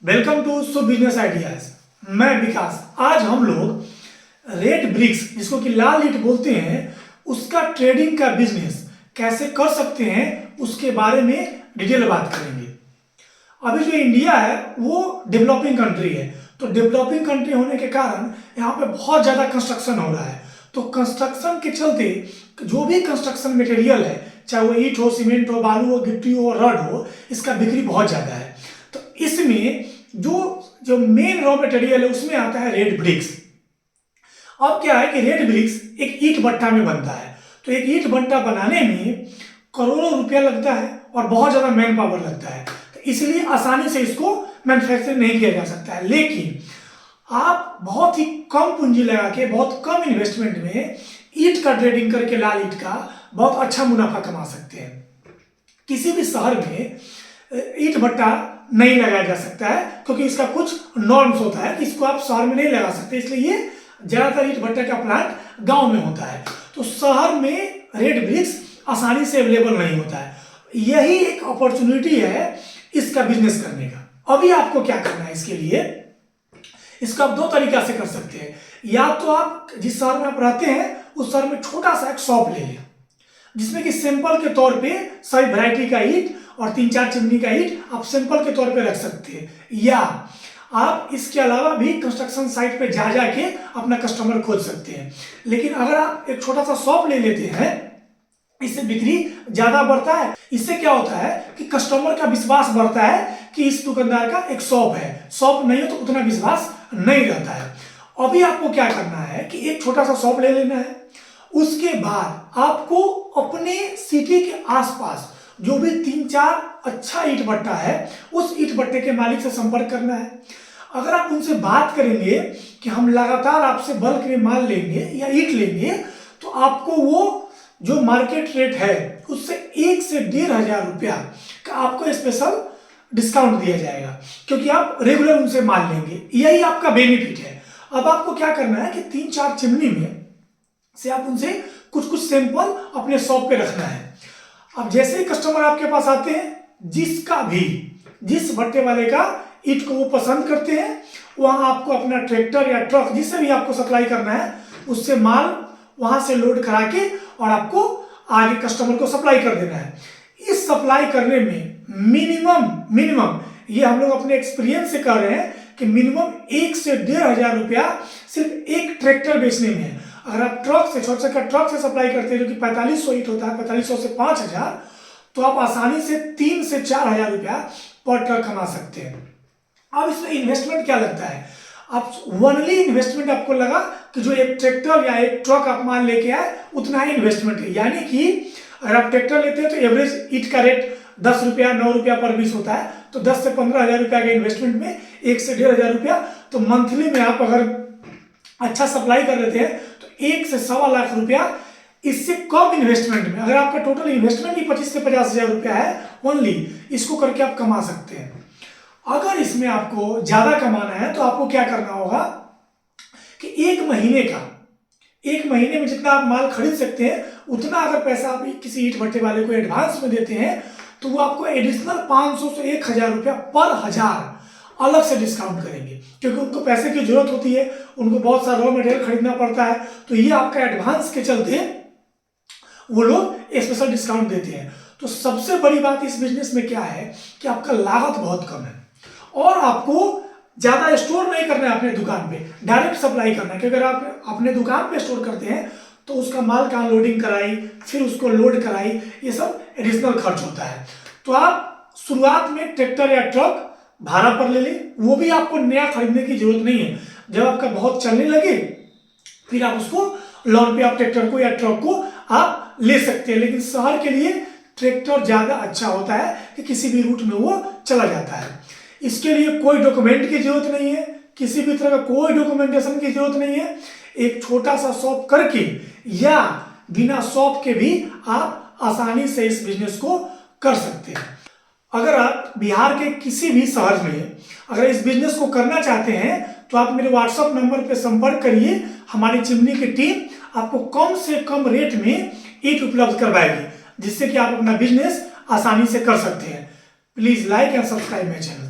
Welcome to so business ideas. मैं विकास। आज हम लोग रेड ब्रिक्स, जिसको कि लाल ईंट बोलते हैं, उसका ट्रेडिंग का बिजनेस कैसे कर सकते हैं उसके बारे में डिटेल बात करेंगे। अभी जो इंडिया है वो डेवलपिंग कंट्री है, तो डेवलपिंग कंट्री होने के कारण यहाँ पे बहुत ज़्यादा कंस्ट्रक्शन हो रहा है। तो कंस्ट्रक्शन के चलते जो भी कंस्ट्रक्शन मटेरियल है, चाहे वो ईंट हो, सीमेंट हो, बालू हो, गिट्टी हो, रड हो, इसका बिक्री बहुत ज़्यादा है। तो इसमें जो मेन रॉ मटेरियल है उसमें आता है रेड ब्रिक्स। अब क्या है कि रेड ब्रिक्स एक ईंट भट्टा में बनता है, तो एक ईंट भट्टा बनाने में करोड़ों रुपया लगता है और बहुत ज़्यादा मैन पावर लगता है, तो इसलिए आसानी से इसको मैन्युफैक्चरिंग नहीं किया जा सकता है। लेकिन आप बहुत ही कम पूंजी लगा के, बहुत कम इन्वेस्टमेंट में ईंट का ट्रेडिंग करके, लाल ईंट का बहुत अच्छा मुनाफा कमा सकते हैं। किसी भी शहर में ईंट भट्टा नहीं लगाया जा सकता है क्योंकि इसका कुछ नॉर्म्स होता है कि इसको आप शहर में नहीं लगा सकते, इसलिए ये ज्यादातर ईंट भट्टा का प्लांट गांव में होता है। तो शहर में रेड ब्रिक्स आसानी से अवेलेबल नहीं होता है। यही एक अपॉर्चुनिटी है इसका बिजनेस करने का। अभी आपको क्या करना है, इसके लिए इसका आप दो तरीका से कर सकते हैं। या तो आप जिस शहर में आप रहते हैं उस शहर में छोटा सा एक शॉप ले लें, जिसमें कि सैंपल के तौर पे सभी वैरायटी का ईंट और 3-4 चिमनी का ईंट आप सैंपल के तौर पे रख सकते हैं। या आप इसके अलावा भी कंस्ट्रक्शन साइट पे जा जाके अपना कस्टमर खोज सकते हैं। लेकिन अगर आप एक छोटा सा शॉप ले लेते हैं, इससे बिक्री ज्यादा बढ़ता है। इससे क्या होता है कि कस्टमर का विश्वास बढ़ता है कि इस दुकानदार का एक शॉप है। शॉप नहीं हो तो उतना विश्वास नहीं रहता है। अभी आपको क्या करना है कि एक छोटा सा शॉप ले लेना है। उसके बाद आपको अपने सिटी के आसपास जो भी 3-4 अच्छा ईंट भट्टा है, उस ईंट भट्टे के मालिक से संपर्क करना है। अगर आप उनसे बात करेंगे कि हम लगातार आपसे बल्क में माल लेंगे या ईंट लेंगे, तो आपको वो जो मार्केट रेट है उससे 1 से 1,500 रुपया का आपको स्पेशल डिस्काउंट दिया जाएगा, क्योंकि आप रेगुलर उनसे माल लेंगे। यही आपका बेनिफिट है। अब आपको क्या करना है कि 3-4 चिमनी में से आप उनसे कुछ कुछ सैंपल अपने शॉप पे रखना है। अब जैसे ही कस्टमर आपके पास आते हैं, जिस भट्टे वाले का ईंट को वो पसंद करते हैं, वहां आपको अपना ट्रैक्टर या ट्रक जिससे भी आपको सप्लाई करना है, उससे माल वहां से लोड करा के और आपको आगे कस्टमर को सप्लाई कर देना है। इस सप्लाई करने में मिनिमम ये हम लोग अपने एक्सपीरियंस से कर रहे हैं कि मिनिमम 1 से 1,500 रुपया सिर्फ एक ट्रैक्टर बेचने में है। अगर आप ट्रक से, छोटे से ट्रक से सप्लाई करते हैं जो कि 4500 ईंट होता है, 4500 से 5000, तो आप आसानी से 3 से 4,000 रुपया पर ट्रक कमा सकते हैं। अब इसमें इन्वेस्टमेंट क्या लगता है? आप ओनली इन्वेस्टमेंट आपको लगा कि जो एक ट्रैक्टर या एक ट्रक आप माल लेके आए उतना ही इन्वेस्टमेंट है। यानी कि अगर आप ट्रैक्टर लेते हैं तो एवरेज ईंट का रेट 10 रुपया 9 रुपया पर पीस होता है, तो 10 से 15,000 रुपया के इन्वेस्टमेंट में 1 से 1,500 रुपया, तो मंथली में आप अगर अच्छा सप्लाई कर लेते हैं तो 1 से 1.25 लाख रुपया इससे कम इन्वेस्टमेंट में, अगर आपका टोटल इन्वेस्टमेंट ही 25 से 50,000 रुपया है ओनली, इसको करके आप कमा सकते हैं। अगर इसमें आपको ज्यादा कमाना है तो आपको क्या करना होगा कि एक महीने में जितना आप माल खरीद सकते हैं उतना अगर पैसा आप किसी ईंट भट्टे वाले को एडवांस में देते हैं, तो वो आपको एडिशनल 500 से 1,000 रुपया पर हजार अलग से डिस्काउंट करेंगे, क्योंकि उनको पैसे की जरूरत होती है, उनको बहुत सारा रॉ मटेरियल खरीदना पड़ता है। तो ये आपका एडवांस के चलते वो लोग स्पेशल डिस्काउंट देते हैं। तो सबसे बड़ी बात इस बिजनेस में क्या है कि आपका लागत बहुत कम है और आपको ज्यादा स्टोर नहीं करना है अपने दुकान पे, डायरेक्ट सप्लाई करना है। क्योंकि अगर आप अपने दुकान पे स्टोर करते हैं तो उसका माल का अनलोडिंग कराई, फिर उसको लोड कराई, ये सब एडिशनल खर्च होता है। तो आप शुरुआत में ट्रैक्टर या ट्रक भाड़ा पर ले लें, वो भी आपको नया खरीदने की जरूरत नहीं है। जब आपका बहुत चलने लगे फिर आप उसको लोन पे, आप ट्रैक्टर को या ट्रक को आप ले सकते हैं। लेकिन शहर के लिए ट्रैक्टर ज्यादा अच्छा होता है कि किसी भी रूट में वो चला जाता है। इसके लिए कोई डॉक्यूमेंट की जरूरत नहीं है, किसी भी तरह का कोई डॉक्यूमेंटेशन की जरूरत नहीं है। एक छोटा सा शॉप करके या बिना शॉप के भी आप आसानी से इस बिजनेस को कर सकते हैं। अगर आप बिहार के किसी भी शहर में अगर इस बिजनेस को करना चाहते हैं तो आप मेरे व्हाट्सएप नंबर पर संपर्क करिए। हमारी चिमनी की टीम आपको कम से कम रेट में ईंट उपलब्ध करवाएगी, जिससे कि आप अपना बिजनेस आसानी से कर सकते हैं। Please like and subscribe my channel.